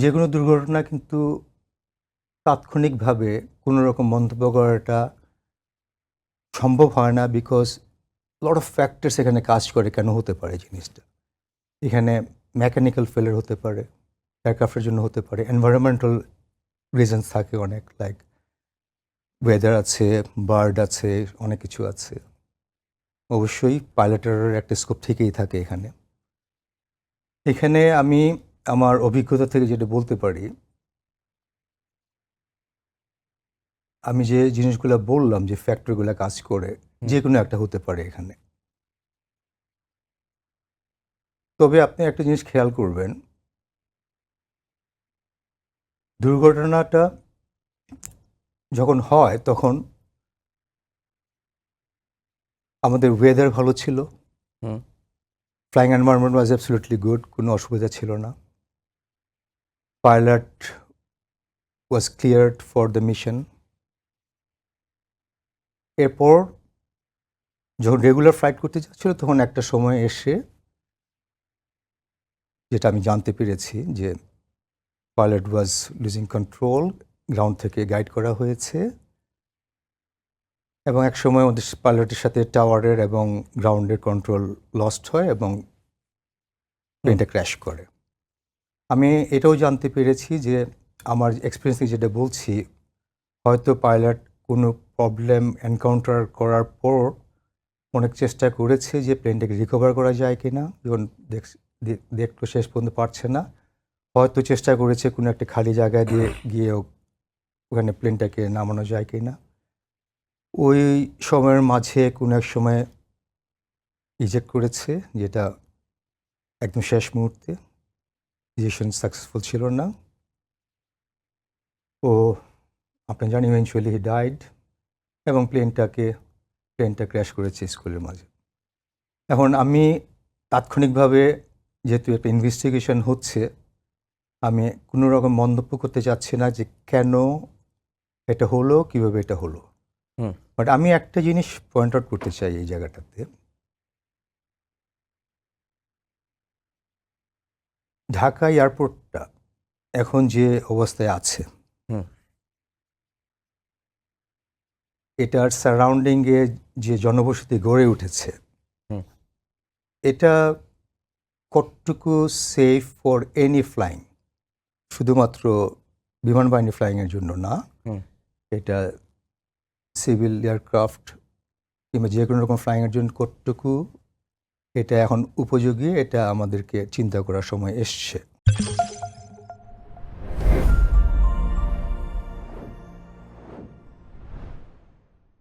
যে কোনো দুর্ঘটনা কিন্তু তাৎক্ষণিকভাবে কোনো রকম মন্তব্য করাটা সম্ভব হয় না, বিকজ লট অফ ফ্যাক্টরস এখানে কাজ করে কেন হতে পারে জিনিসটা। এখানে মেকানিক্যাল ফেলিয়ার হতে পারে, এয়ারক্রাফটের জন্য হতে পারে, এনভায়রনমেন্টাল রিজনস থাকে অনেক, লাইক ওয়েদার আছে, বার্ড আছে, অনেক কিছু আছে। অবশ্যই পাইলটের একটা স্কোপ থেকেই থাকে এখানে। এখানে আমি আমার অভিজ্ঞতা থেকে যেটা বলতে পারি, আমি যে জিনিসগুলো বললাম যে ফ্যাক্টরগুলো কাজ করে, যে কোনো একটা হতে পারে এখানে। তবে আপনি একটা জিনিস খেয়াল করবেন, দুর্ঘটনাটা যখন হয় তখন আমাদের ওয়েদার ভালো ছিল, hmm. Flying environment was absolutely good, কোনো অসুবিধা ছিল না। Pilot was cleared for the mission. এরপর যখন রেগুলার ফ্লাইট করতে যাচ্ছিল তখন একটা সময় এসে যেটা আমি জানতে পেরেছি যে পাইলট ওয়াজ লুজিং কন্ট্রোল, গ্রাউন্ড থেকে গাইড করা হয়েছে, এবং এক সময় ওদের পাইলটের সাথে টাওয়ারের এবং গ্রাউন্ডের কন্ট্রোল লস্ট হয় এবং প্লেনটা ক্র্যাশ করে। আমি এটাও জানতে পেরেছি যে আমার এক্সপিরিয়েন্স থেকে যেটা বলছি, হয়তো পাইলট কোনো প্রবলেম এনকাউন্টার করার পর অনেক চেষ্টা করেছে যে প্লেনটাকে রিকভার করা যায় কি না, যখন দেখলো শেষ পর্যন্ত পারছে না, হয়তো চেষ্টা করেছে কোনো একটা খালি জায়গায় দিয়ে গিয়ে ওখানে প্লেনটাকে নামানো যায় কি না। ওই সময়ের মাঝে কোনো এক সময় ইজেক্ট করেছে, যেটা একদম শেষ মুহূর্তে, ইজেকশন সাকসেসফুল ছিল না। ও আপনি জানেন ইভেনচুয়ালি হি ডাইড, এবং প্লেনটা ক্র্যাশ করেছে স্কুলের মাঝে। এখন আমি তাৎক্ষণিকভাবে, যেহেতু একটা ইনভেস্টিগেশন হচ্ছে, আমি কোনো রকম মন্তব্য করতে চাচ্ছি না যে কেন এটা হলো, কীভাবে এটা হলো। বাট আমি একটা জিনিস পয়েন্ট আউট করতে চাই এই জায়গাটাতে, ঢাকা এয়ারপোর্টটা এখন যে অবস্থায় আছে, এটার সারাউন্ডিংয়ে যে জনবসতি গড়ে উঠেছে, এটা কতটুকু সেফ ফর এনি ফ্লাইং, শুধুমাত্র বিমান বাহিনী ফ্লাইংয়ের জন্য না, এটা সিভিল এয়ারক্রাফট কিংবা যে কোনো রকম ফ্লাইংয়ের জন্য কতটুকু এটা এখন উপযোগী, এটা আমাদেরকে চিন্তা করার সময় এসছে।